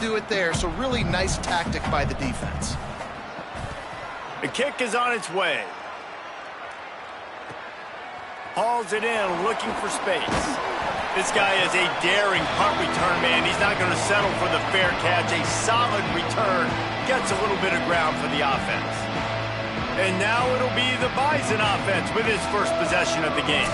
do it there, so really nice tactic by the defense. The kick is on its way. Hauls it in, looking for space. This guy is a daring punt return man. He's not going to settle for the fair catch. A solid return gets a little bit of ground for the offense. And now it'll be the Bison offense with his first possession of the game.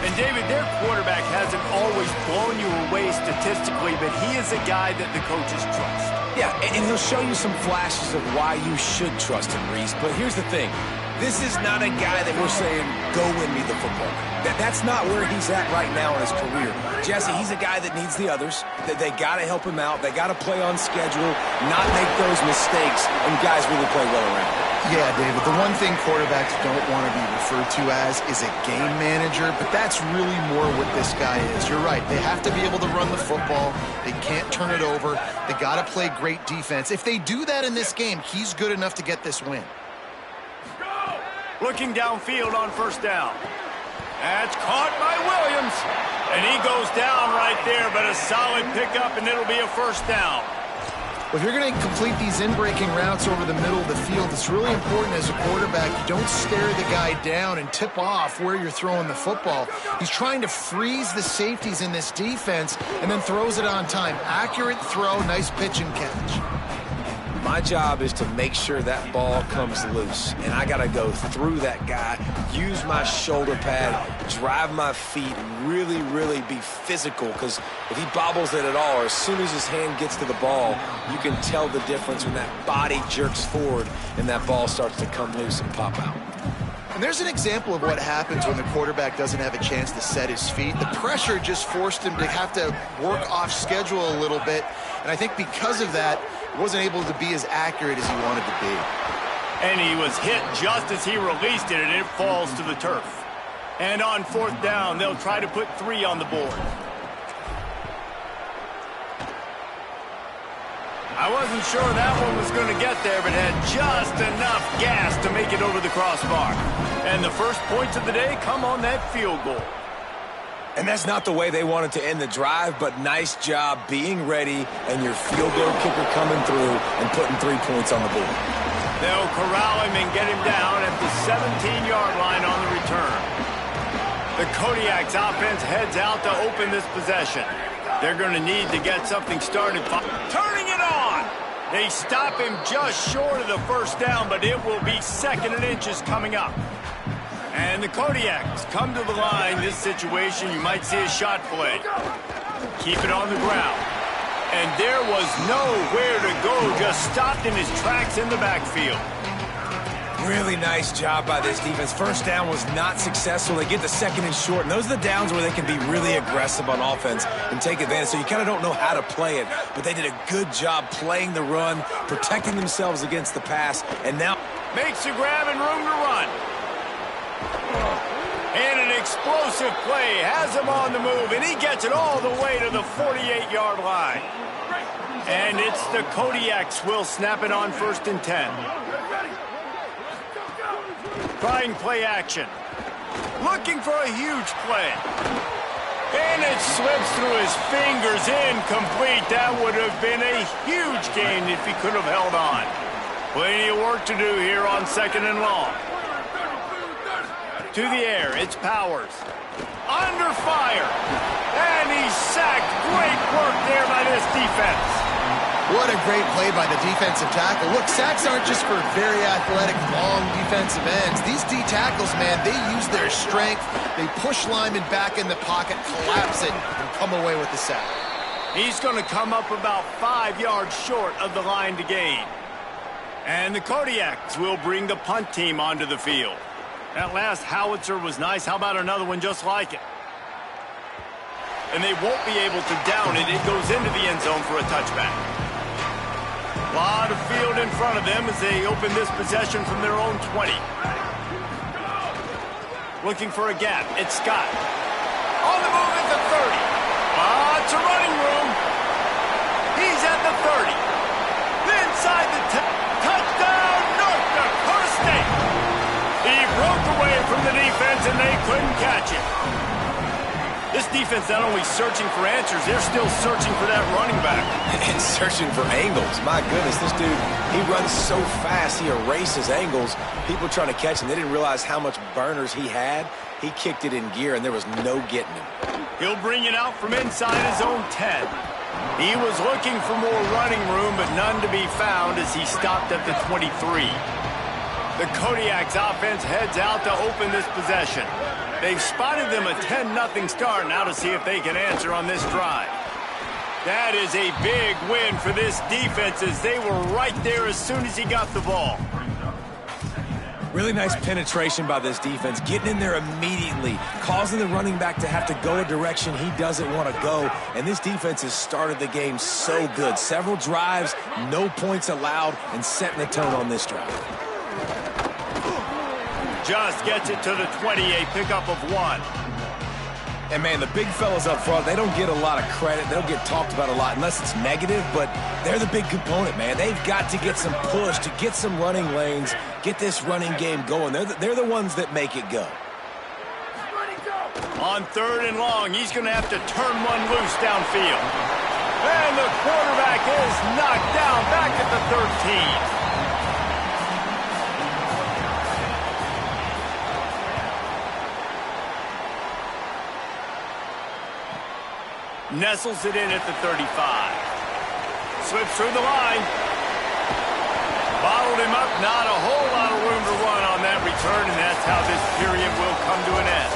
And David, their quarterback hasn't always blown you away statistically, but he is a guy that the coaches trust. Yeah, and he'll show you some flashes of why you should trust him, Reese. But here's the thing. This is not a guy that we're saying, go win me the football. That's not where he's at right now in his career. Jesse, he's a guy that needs the others. They got to help him out. They got to play on schedule, not make those mistakes, and guys really play well around him. Yeah, David, the one thing quarterbacks don't want to be referred to as is a game manager, but that's really more what this guy is. You're right. They have to be able to run the football. They can't turn it over. They got to play great defense. If they do that in this game, he's good enough to get this win. Looking downfield on first down. That's caught by Williams. And he goes down right there, but a solid pickup, and it'll be a first down. Well, if you're going to complete these in-breaking routes over the middle of the field, it's really important as a quarterback you don't stare the guy down and tip off where you're throwing the football. He's trying to freeze the safeties in this defense and then throws it on time. Accurate throw, nice pitch and catch. My job is to make sure that ball comes loose, and I got to go through that guy, use my shoulder pad, drive my feet, really, really be physical, because if he bobbles it at all, or as soon as his hand gets to the ball, you can tell the difference when that body jerks forward and that ball starts to come loose and pop out. And there's an example of what happens when the quarterback doesn't have a chance to set his feet. The pressure just forced him to have to work off schedule a little bit, and I think because of that, wasn't able to be as accurate as he wanted to be. And he was hit just as he released it, and it falls to the turf. And on fourth down, they'll try to put 3 on the board. I wasn't sure that one was going to get there, but had just enough gas to make it over the crossbar. And the first points of the day come on that field goal. And that's not the way they wanted to end the drive, but nice job being ready and your field goal kicker coming through and putting 3 points on the board. They'll corral him and get him down at the 17-yard line on the return. The Kodiak's offense heads out to open this possession. They're going to need to get something started. Turning it on! They stop him just short of the first down, but it will be 2nd and inches coming up. And the Kodiaks come to the line. This situation, you might see a shot play. Keep it on the ground. And there was nowhere to go, just stopped in his tracks in the backfield. Really nice job by this defense. First down was not successful. They get the 2nd and short, and those are the downs where they can be really aggressive on offense and take advantage. So you kind of don't know how to play it, but they did a good job playing the run, protecting themselves against the pass, and now makes the grab and room to run. And an explosive play has him on the move, and he gets it all the way to the 48-yard line. And it's the Kodiaks will snap it on 1st and 10. Trying play action. Looking for a huge play. And it slips through his fingers, incomplete. That would have been a huge gain if he could have held on. Plenty of work to do here on 2nd and long. To the air, it's Powers. Under fire. And he's sacked. Great work there by this defense. What a great play by the defensive tackle. Look, sacks aren't just for very athletic, long defensive ends. These D tackles, man, they use their strength. They push linemen back in the pocket, collapse it, and come away with the sack. He's going to come up about 5 yards short of the line to gain. And the Kodiaks will bring the punt team onto the field. That last howitzer was nice. How about another one just like it? And they won't be able to down it. It goes into the end zone for a touchback. A lot of field in front of them as they open this possession from their own 20. Looking for a gap. It's Scott. On the move at the 30. Lots of running room. He's at the 30. Inside the 10. Touchdown, North Dakota State. He broke away from the defense, and they couldn't catch him. This defense not only searching for answers, they're still searching for that running back. And searching for angles. My goodness, this dude, he runs so fast, he erases angles. People trying to catch him, they didn't realize how much burners he had. He kicked it in gear, and there was no getting him. He'll bring it out from inside his own 10. He was looking for more running room, but none to be found as he stopped at the 23. The Kodiak's offense heads out to open this possession. They've spotted them a 10-0 start now to see if they can answer on this drive. That is a big win for this defense as they were right there as soon as he got the ball. Really nice penetration by this defense, getting in there immediately, causing the running back to have to go a direction he doesn't want to go. And this defense has started the game so good. Several drives, no points allowed, and setting the tone on this drive. Just gets it to the 20, a pickup of 1. And, man, the big fellas up front, they don't get a lot of credit. They don't get talked about a lot unless it's negative, but they're the big component, man. They've got to get some push, to get some running lanes, get this running game going. They're the ones that make it go. On 3rd and long, he's going to have to turn one loose downfield. And the quarterback is knocked down back at the 13. Nestles it in at the 35. Slips through the line. Bottled him up. Not a whole lot of room to run on that return, and that's how this period will come to an end.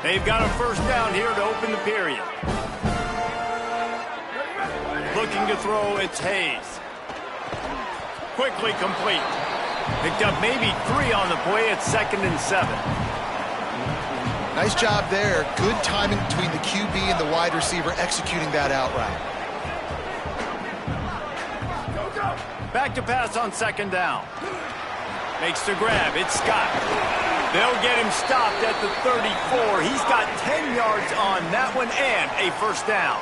They've got a first down here to open the period. Looking to throw, it's Hayes. Quickly complete. Picked up maybe 3 on the play at 2nd and 7. Nice job there. Good timing between the QB and the wide receiver executing that outright. Back to pass on 2nd down. Makes the grab. It's Scott. They'll get him stopped at the 34. He's got 10 yards on that one and a first down.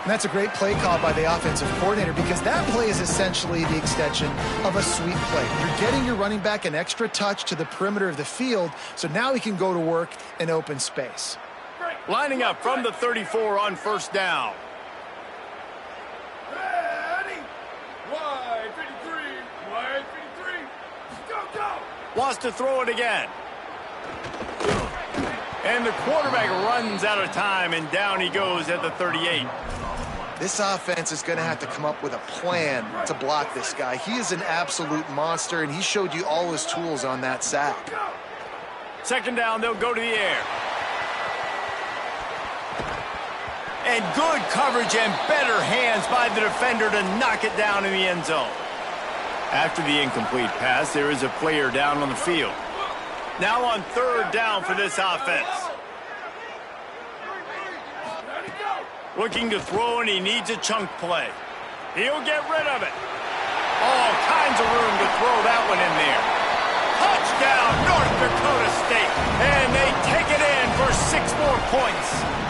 And that's a great play call by the offensive coordinator because that play is essentially the extension of a sweep play. You're getting your running back an extra touch to the perimeter of the field, so now he can go to work in open space. Lining up from the 34 on first down. Ready? Wide 53, wide 53. Go! Wants to throw it again. And the quarterback runs out of time, and down he goes at the 38. This offense is going to have to come up with a plan to block this guy. He is an absolute monster, and he showed you all his tools on that sack. 2nd down, they'll go to the air. And good coverage and better hands by the defender to knock it down in the end zone. After the incomplete pass, there is a player down on the field. Now on 3rd down for this offense. Looking to throw, and he needs a chunk play. He'll get rid of it. All kinds of room to throw that one in there. Touchdown, North Dakota State. And they take it in for 6 more points.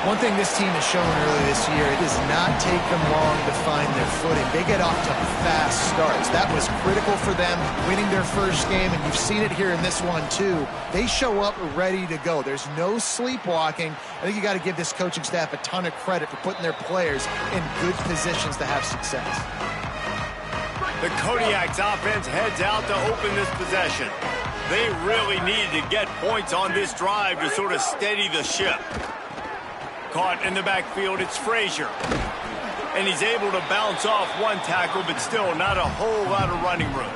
One thing this team has shown early this year, it does not take them long to find their footing. They get off to fast starts. That was critical for them, winning their first game, and you've seen it here in this one too. They show up ready to go. There's no sleepwalking. I think you got to give this coaching staff a ton of credit for putting their players in good positions to have success. The Kodiak's offense heads out to open this possession. They really need to get points on this drive to sort of steady the ship. Caught in the backfield, it's Frazier. And he's able to bounce off one tackle, but still not a whole lot of running room.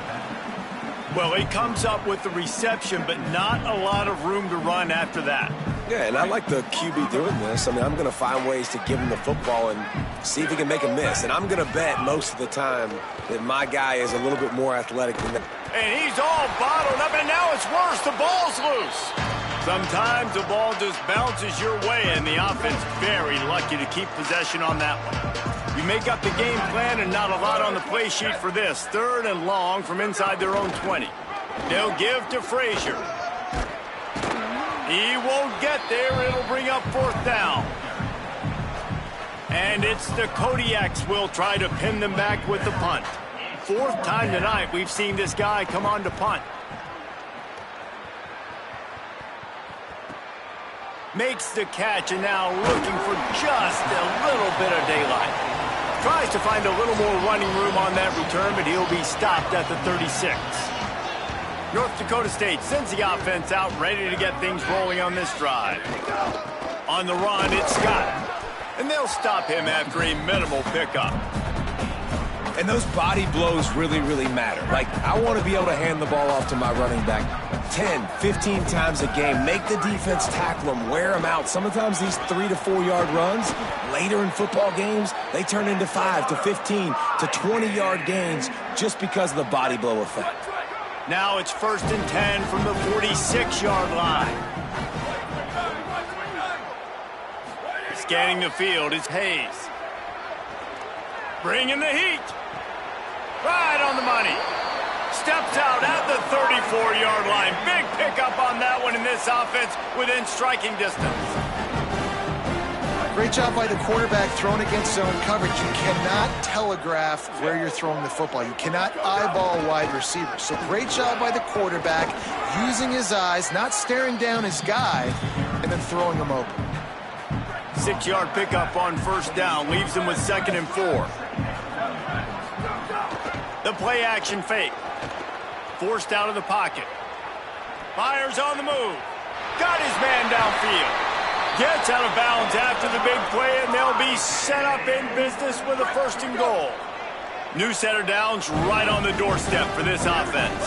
Well, he comes up with the reception, but not a lot of room to run after that. Yeah, and I like the QB doing this. I mean, I'm going to find ways to give him the football and see if he can make a miss. And I'm going to bet most of the time that my guy is a little bit more athletic than that. And he's all bottled up, and now it's worse. The ball's loose. Sometimes the ball just bounces your way, and the offense very lucky to keep possession on that one. You make up the game plan, and not a lot on the play sheet for this. 3rd and long from inside their own 20. They'll give to Frazier. He won't get there. It'll bring up 4th down. And it's the Kodiaks will try to pin them back with the punt. Fourth time tonight we've seen this guy come on to punt. Makes the catch and now looking for just a little bit of daylight. Tries to find a little more running room on that return, but he'll be stopped at the 36. North Dakota State sends the offense out ready to get things rolling on this drive. On the run, it's Scott. And they'll stop him after a minimal pickup. And those body blows really, really matter. Like, I want to be able to hand the ball off to my running back 10, 15 times a game. Make the defense tackle them, wear them out. Sometimes these 3 to 4 yard runs, later in football games, they turn into 5 to 15 to 20 yard gains just because of the body blow effect. Now it's 1st and 10 from the 46-yard line. Scanning the field is Hayes. Bringing the heat. Right on the money. Steps out at the 34-yard line. Big pickup on that one in this offense within striking distance. Great job by the quarterback throwing against zone coverage. You cannot telegraph where you're throwing the football. You cannot eyeball wide receivers. So great job by the quarterback using his eyes, not staring down his guy, and then throwing him open. 6-yard pickup on 1st down leaves him with 2nd and 4. The play action fake. Forced out of the pocket. Fires on the move. Got his man downfield. Gets out of bounds after the big play, and they'll be set up in business with a 1st and goal. New set of downs right on the doorstep for this offense.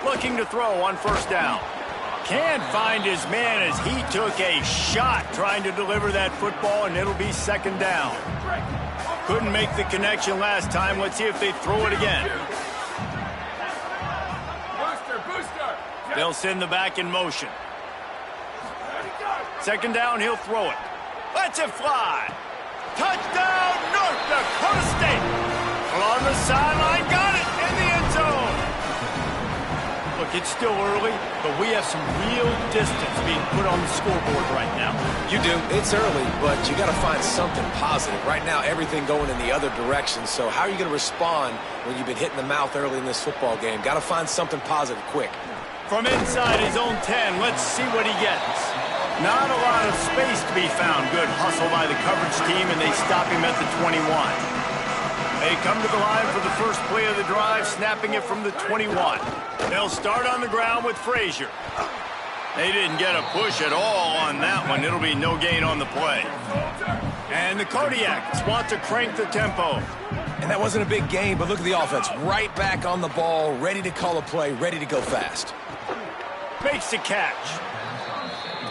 Looking to throw on 1st down. Can't find his man as he took a shot trying to deliver that football, and it'll be 2nd down. Couldn't make the connection last time. Let's see if they throw it again. They'll send the back in motion. 2nd down, he'll throw it. Lets it fly. Touchdown, North Dakota State. On the sideline, got it in the end zone. Look, it's still early, but we have some real distance being put on the scoreboard right now. You do. It's early, but you got to find something positive. Right now, everything going in the other direction. So how are you going to respond when you've been hit in the mouth early in this football game? Got to find something positive quick. From inside his own 10, let's see what he gets. Not a lot of space to be found. Good hustle by the coverage team, and they stop him at the 21. They come to the line for the first play of the drive, snapping it from the 21. They'll start on the ground with Frazier. They didn't get a push at all on that one. It'll be no gain on the play. And the Kodiaks want to crank the tempo. And that wasn't a big game, but look at the offense. Right back on the ball, ready to call a play, ready to go fast. Makes the catch.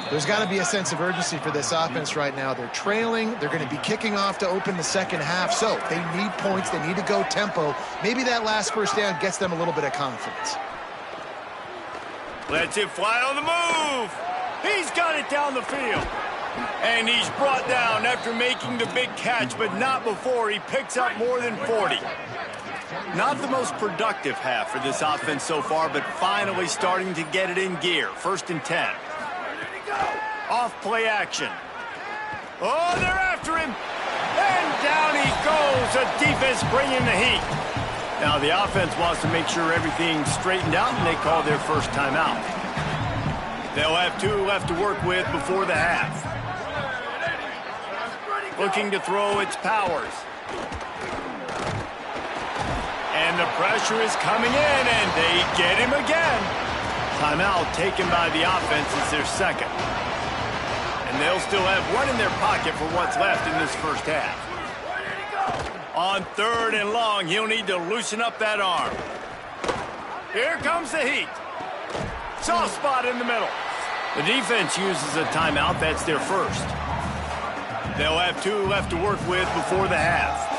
There's got to be a sense of urgency for this offense right now. They're trailing. They're going to be kicking off to open the 2nd half. So they need points. They need to go tempo. Maybe that last 1st down gets them a little bit of confidence. Lets it fly on the move. He's got it down the field. And he's brought down after making the big catch, but not before he picks up more than 40. Not the most productive half for this offense so far, but finally starting to get it in gear. 1st and 10. Off play action. Oh, they're after him. And down he goes. The defense bringing the heat. Now the offense wants to make sure everything's straightened out, and they call their first timeout. They'll have 2 left to work with before the half. Looking to throw, it's Powers. And the pressure is coming in, and they get him again. Timeout taken by the offense is their 2nd. And they'll still have one in their pocket for what's left in this 1st half. On 3rd and long, he'll need to loosen up that arm. Here comes the heat. Soft spot in the middle. The defense uses a timeout. That's their 1st. They'll have 2 left to work with before the half.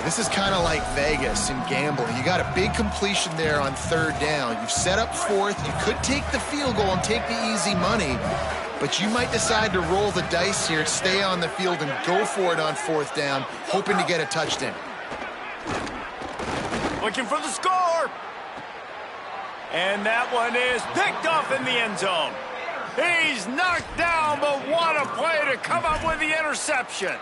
This is kind of like Vegas in gambling. You got a big completion there on 3rd down. You've set up 4th. You could take the field goal and take the easy money, but you might decide to roll the dice here, stay on the field, and go for it on 4th down, hoping to get a touchdown. Looking for the score. And that one is picked off in the end zone. He's knocked down, but what a play to come up with the interception.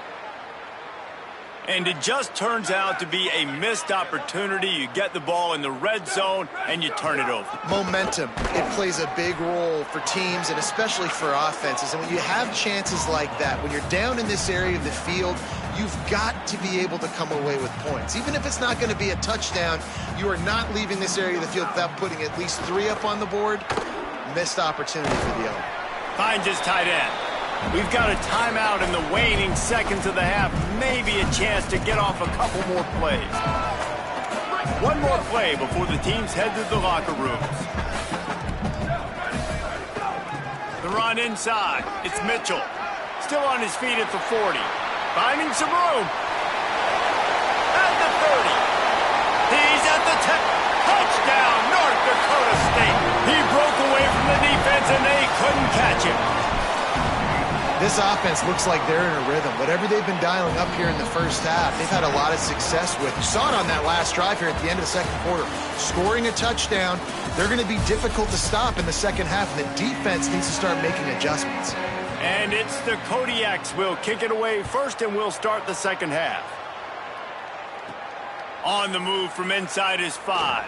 And it just turns out to be a missed opportunity. You get the ball in the red zone, and you turn it over. Momentum, it plays a big role for teams and especially for offenses. And when you have chances like that, when you're down in this area of the field, you've got to be able to come away with points. Even if it's not going to be a touchdown, you are not leaving this area of the field without putting at least 3 up on the board. Missed opportunity for the owner. Finds his tight end. We've got a timeout in the waning seconds of the half. Maybe a chance to get off a couple more plays. One more play before the teams head to the locker rooms. The run inside. It's Mitchell. Still on his feet at the 40. Finding some room. At the 30. He's at the 10. Touchdown, North Dakota State. He broke away from the defense, and they couldn't catch him. This offense looks like they're in a rhythm. Whatever they've been dialing up here in the first half, they've had a lot of success with. You saw it on that last drive here at the end of the second quarter. Scoring a touchdown, they're going to be difficult to stop in the second half, and the defense needs to start making adjustments. And it's the Kodiaks will kick it away first, and we'll start the second half. On the move from inside his 5.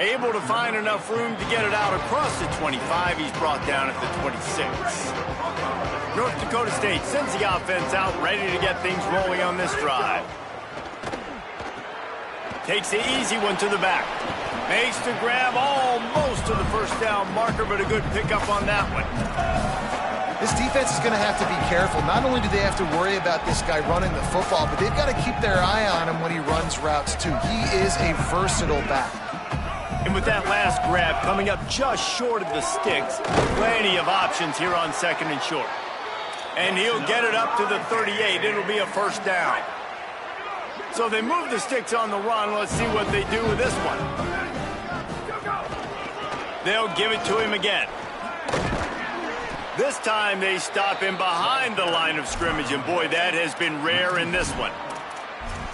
Able to find enough room to get it out across the 25. He's brought down at the 26. North Dakota State sends the offense out, ready to get things rolling on this drive. Takes the easy one to the back. Makes the grab almost to the first down marker, but a good pickup on that one. This defense is going to have to be careful. Not only do they have to worry about this guy running the football, but they've got to keep their eye on him when he runs routes too. He is a versatile back. And with that last grab coming up just short of the sticks, plenty of options here on second and short. And he'll get it up to the 38. It'll be a first down. So they move the sticks on the run. Let's see what they do with this one. They'll give it to him again. This time they stop him behind the line of scrimmage, and boy, that has been rare in this one.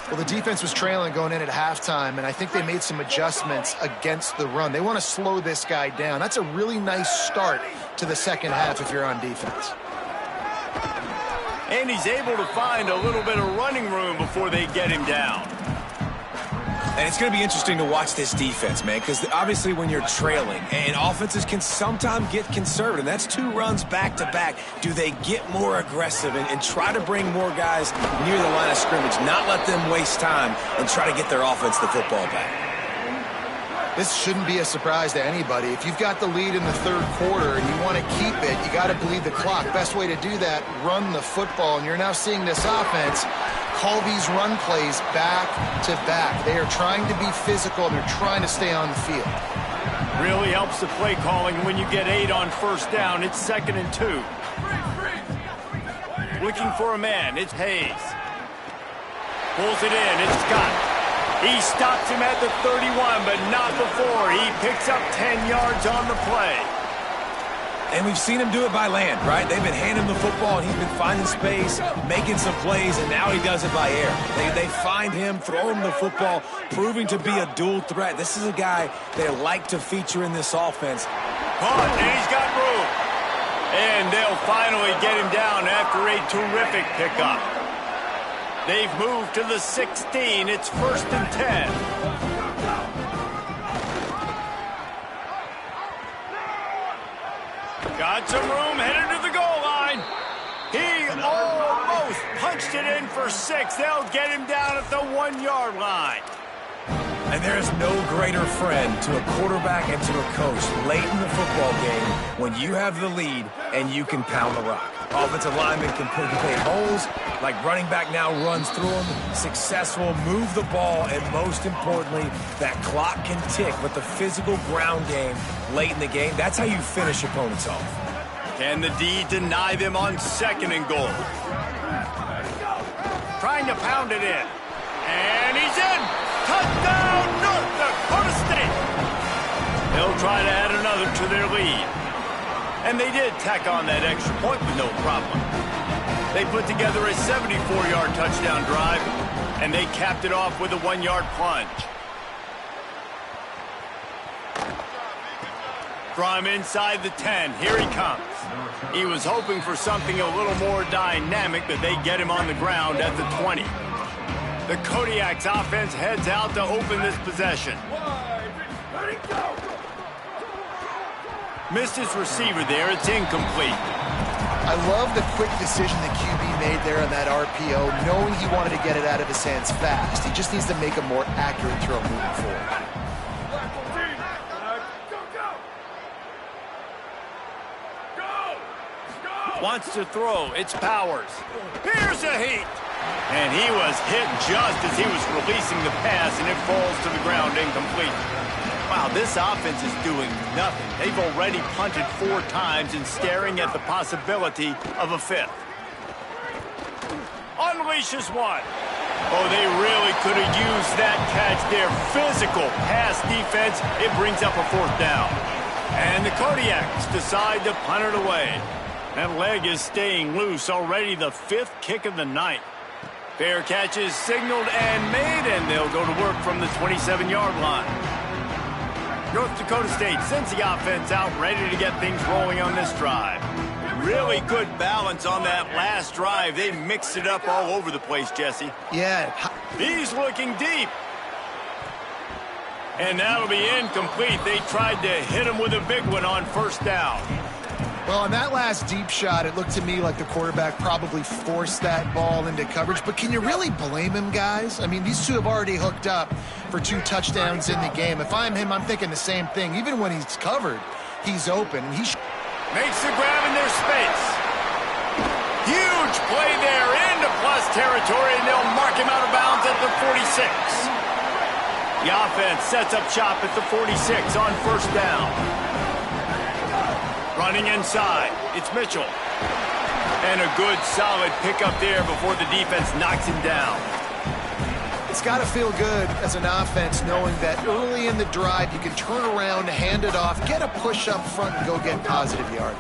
Well, the defense was trailing going in at halftime, and I think they made some adjustments against the run. They want to slow this guy down. That's a really nice start to the second half if you're on defense. And he's able to find a little bit of running room before they get him down. And it's going to be interesting to watch this defense, man, because obviously when you're trailing, and offenses can sometimes get conservative, and that's 2 runs back-to-back. Do they get more aggressive and try to bring more guys near the line of scrimmage, not let them waste time, and try to get their offense the football back? This shouldn't be a surprise to anybody. If you've got the lead in the third quarter and you want to keep it, you got to bleed the clock. Best way to do that, run the football. And you're now seeing this offense call these run plays back to back. They are trying to be physical, and they're trying to stay on the field. Really helps the play calling when you get 8 on first down. It's 2nd and 2. Looking for a man. It's Hayes. Pulls it in. It's Scott. He stops him at the 31, but not before. He picks up 10 yards on the play. And we've seen him do it by land, right? They've been handing him the football, and he's been finding space, making some plays, and now he does it by air. They find him, throw him the football, proving to be a dual threat. This is a guy they like to feature in this offense. Caught, and he's got room. And they'll finally get him down after a terrific pickup. They've moved to the 16. It's 1st and 10. Got some room, headed to the goal line. He almost punched it in for 6. They'll get him down at the 1-yard line. And there is no greater friend to a quarterback and to a coach late in the football game when you have the lead and you can pound the rock. Offensive linemen can pick holes, like running back now runs through them, successful, move the ball, and most importantly, that clock can tick. But the physical ground game late in the game, that's how you finish opponents off. Can the D deny them on 2nd and goal? Trying to pound it in. And he's in! Touchdown, North Dakota State! They'll try to add another to their lead. And they did tack on that extra point with no problem. They put together a 74-yard touchdown drive, and they capped it off with a 1-yard plunge. From inside the 10, here he comes. He was hoping for something a little more dynamic, but they get him on the ground at the 20. The Kodiak's offense heads out to open this possession. Ready, go! Missed his receiver there. It's incomplete. I love the quick decision the QB made there on that RPO, knowing he wanted to get it out of his hands fast. He just needs to make a more accurate throw moving forward. Wants to throw. It's Powers. Here's a heat. And he was hit just as he was releasing the pass, and it falls to the ground incomplete. Wow, this offense is doing nothing. They've already punted 4 times and staring at the possibility of a 5th. Unleashes one. Oh, they really could have used that catch there. Physical pass defense. It brings up a 4th down. And the Kodiaks decide to punt it away. That leg is staying loose. Already the 5th kick of the night. Fair catch is signaled and made, and they'll go to work from the 27-yard line. North Dakota State sends the offense out, ready to get things rolling on this drive. Really good balance on that last drive. They mixed it up all over the place, Jesse. Yeah. He's looking deep. And that'll be incomplete. They tried to hit him with a big one on 1st down. Well, on that last deep shot, it looked to me like the quarterback probably forced that ball into coverage. But can you really blame him, guys? I mean, these two have already hooked up for 2 touchdowns in the game. If I'm him, I'm thinking the same thing. Even when he's covered, he's open. And he makes the grab in their space. Huge play there into plus territory, and they'll mark him out of bounds at the 46. The offense sets up shop at the 46 on 1st down. Running inside, it's Mitchell. And a good, solid pickup there before the defense knocks him down. It's got to feel good as an offense knowing that early in the drive you can turn around, hand it off, get a push up front, and go get positive yardage.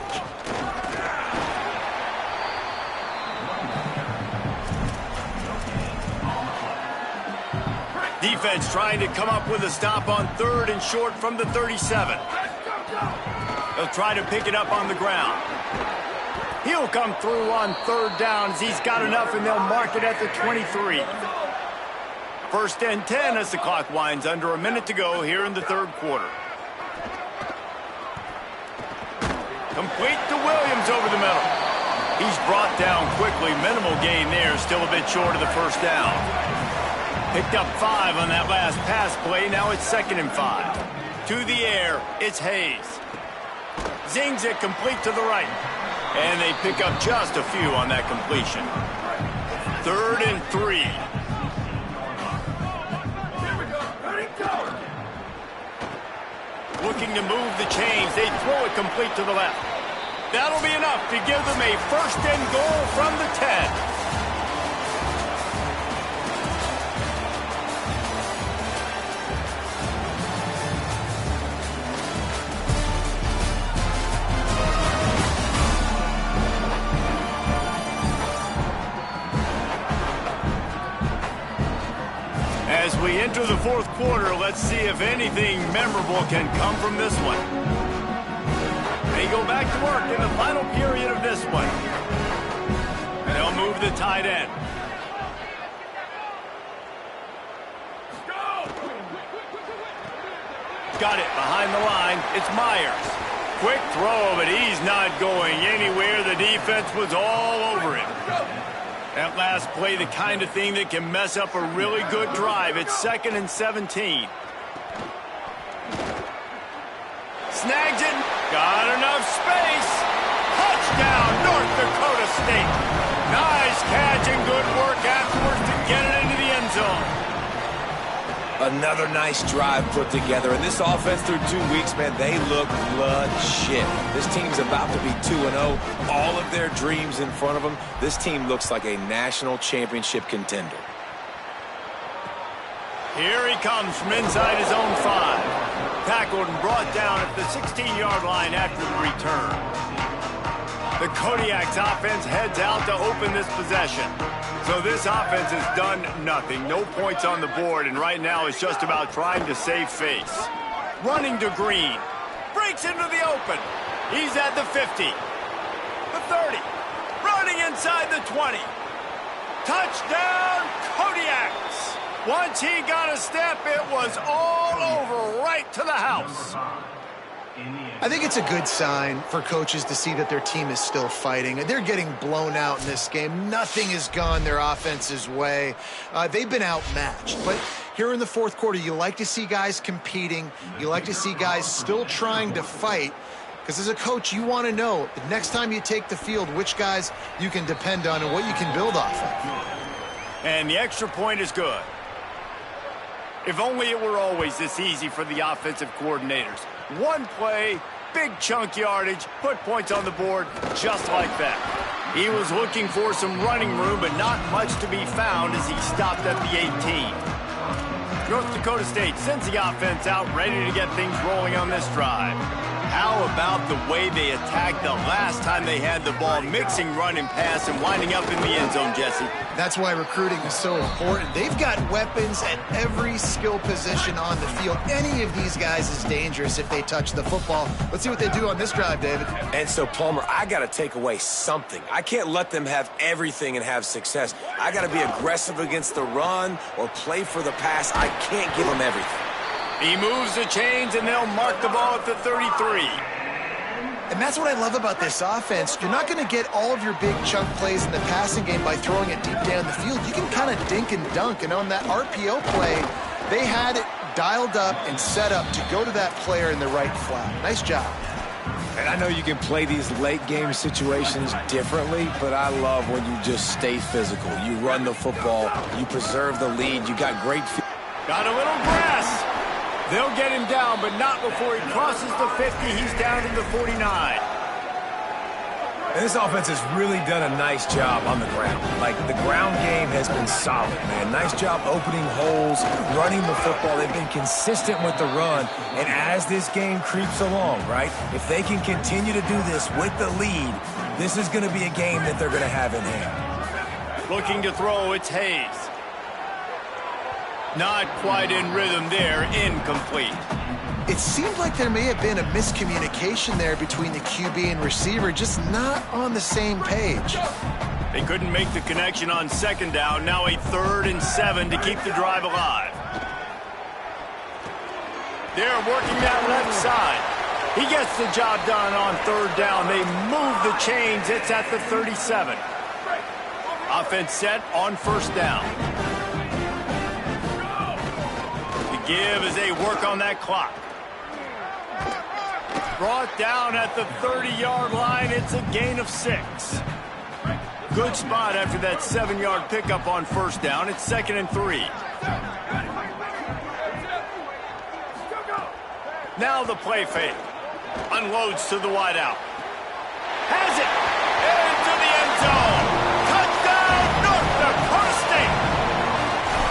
Defense trying to come up with a stop on 3rd and short from the 37. They'll try to pick it up on the ground. He'll come through on 3rd down as he's got enough, and they'll mark it at the 23. 1st and 10 as the clock winds under a minute to go here in the 3rd quarter. Complete to Williams over the middle. He's brought down quickly. Minimal gain there, still a bit short of the 1st down. Picked up 5 on that last pass play. Now it's 2nd and 5. To the air, it's Hayes. Zings it complete to the right. And they pick up just a few on that completion. 3rd and 3. Here we go. Ready, go! Looking to move the chains. They throw it complete to the left. That'll be enough to give them a 1st and goal from the 10. As we enter the 4th quarter, let's see if anything memorable can come from this one. They go back to work in the final period of this one. And they'll move the tight end. Go! Got it behind the line. It's Myers. Quick throw, but he's not going anywhere. The defense was all over him. That last play, the kind of thing that can mess up a really good drive. It's 2nd and 17. Snags it. Got enough space. Touchdown, North Dakota State. Nice catch and good work afterwards to get it into the end zone. Another nice drive put together. And this offense through 2 weeks, man, they look legit. This team's about to be 2-0. All of their dreams in front of them. This team looks like a national championship contender. Here he comes from inside his own 5. Tackled and brought down at the 16-yard line after the return. The Kodiak's offense heads out to open this possession. So this offense has done nothing. No points on the board, and right now it's just about trying to save face. Running to Green. breaks into the open. He's at the 50, the 30, running inside the 20. Touchdown, Kodiaks. Once he got a step, it was all over right to the house. I think it's a good sign for coaches to see that their team is still fighting. They're getting blown out in this game. Nothing has gone their offense's way. They've been outmatched. But here in the fourth quarter, you like to see guys competing. You like to see guys still trying to fight. Because as a coach, you want to know the next time you take the field which guys you can depend on and what you can build off of. And the extra point is good. If only it were always this easy for the offensive coordinators. One play, big chunk yardage, put points on the board just like that. He was looking for some running room, but not much to be found as he stopped at the 18. North Dakota State sends the offense out, ready to get things rolling on this drive. How about the way they attacked the last time they had the ball, mixing run and pass and winding up in the end zone, Jesse? That's why recruiting is so important. They've got weapons at every skill position on the field. Any of these guys is dangerous if they touch the football. Let's see what they do on this drive, David. And so, Palmer, I got to take away something. I can't let them have everything and have success. I got to be aggressive against the run or play for the pass. I can't give them everything. He moves the chains, and they'll mark the ball at the 33. And that's what I love about this offense. You're not going to get all of your big chunk plays in the passing game by throwing it deep down the field. You can kind of dink and dunk. And on that RPO play, they had it dialed up and set up to go to that player in the right flat. Nice job. And I know you can play these late-game situations differently, but I love when you just stay physical. You run the football. You preserve the lead. You got great... Got a little grass. They'll get him down, but not before he crosses the 50. He's down to the 49. And this offense has really done a nice job on the ground. Like, the ground game has been solid, man. Nice job opening holes, running the football. They've been consistent with the run. And as this game creeps along, right, if they can continue to do this with the lead, this is going to be a game that they're going to have in hand. Looking to throw, it's Hayes. Not quite in rhythm there, incomplete. It seemed like there may have been a miscommunication there between the QB and receiver, just not on the same page. They couldn't make the connection on second down. Now a 3rd and 7 to keep the drive alive. They're working that left side. He gets the job done on 3rd down. They move the chains. It's at the 37. Offense set on 1st down. Give as they work on that clock. Brought down at the 30-yard line. It's a gain of 6. Good spot after that 7-yard pickup on 1st down. It's 2nd and 3. Now the play fake. Unloads to the wideout. Has it. Into the end zone. Touchdown, North Dakota State.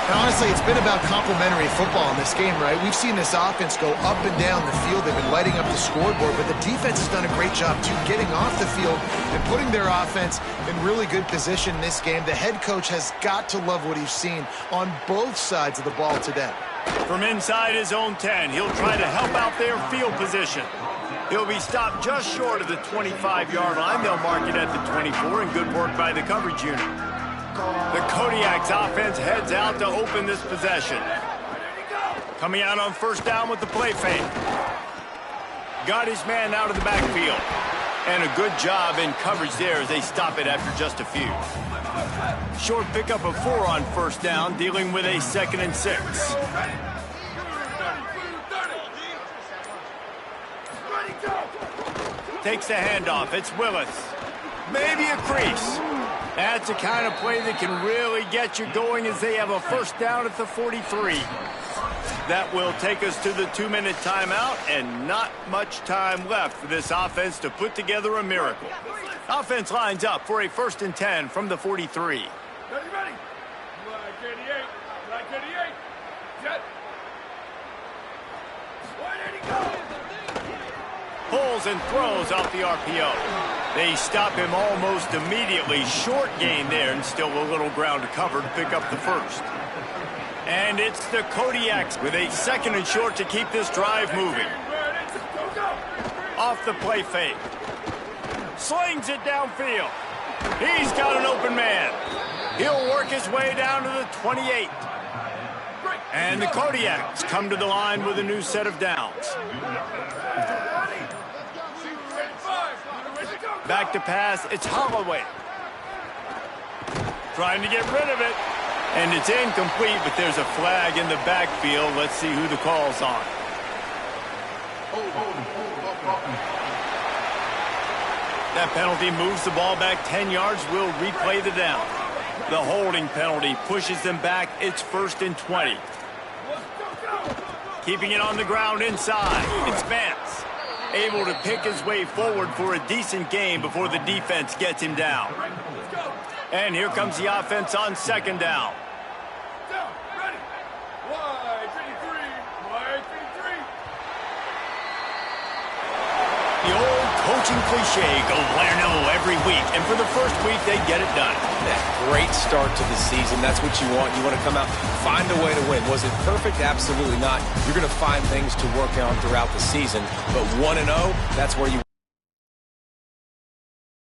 And honestly, it's been about complementary football in this game, right? We've seen this offense go up and down the field. They've been lighting up the scoreboard, but the defense has done a great job, too, getting off the field and putting their offense in really good position in this game. The head coach has got to love what he's seen on both sides of the ball today. From inside his own 10, he'll try to help out their field position. He'll be stopped just short of the 25-yard line. They'll mark it at the 24, and good work by the coverage unit. The Kodiaks offense heads out to open this possession. Coming out on 1st down with the play fake. Got his man out of the backfield. And a good job in coverage there as they stop it after just a few. Short pickup of 4 on 1st down, dealing with a 2nd and 6. Takes the handoff. It's Willis. Maybe a crease. That's the kind of play that can really get you going as they have a 1st down at the 43. That will take us to the 2-minute timeout, and not much time left for this offense to put together a miracle. Offense lines up for a 1st and 10 from the 43. Ready? Black 88. Black 88. Jet. Wide 80 go. Pulls and throws off the RPO. They stop him almost immediately. Short gain there, and still a little ground to cover to pick up the 1st. And it's the Kodiaks with a 2nd and short to keep this drive moving. Go, go. Off the play fake. Slings it downfield. He's got an open man. He'll work his way down to the 28. And the Kodiaks come to the line with a new set of downs. Back to pass, it's Holloway. Trying to get rid of it. And it's incomplete, but there's a flag in the backfield. Let's see who the call's on. That penalty moves the ball back 10 yards. We'll replay the down. The holding penalty pushes them back. It's 1st and 20. Keeping it on the ground inside. It's Vance. Able to pick his way forward for a decent gain before the defense gets him down. And here comes the offense on 2nd down. Ready. Wide 33. Wide 33. The old coaching cliche, go win no every week. And for the first week, they get it done. That great start to the season. That's what you want. You want to come out, find a way to win. Was it perfect? Absolutely not. You're going to find things to work on throughout the season. But 1-0, that's where you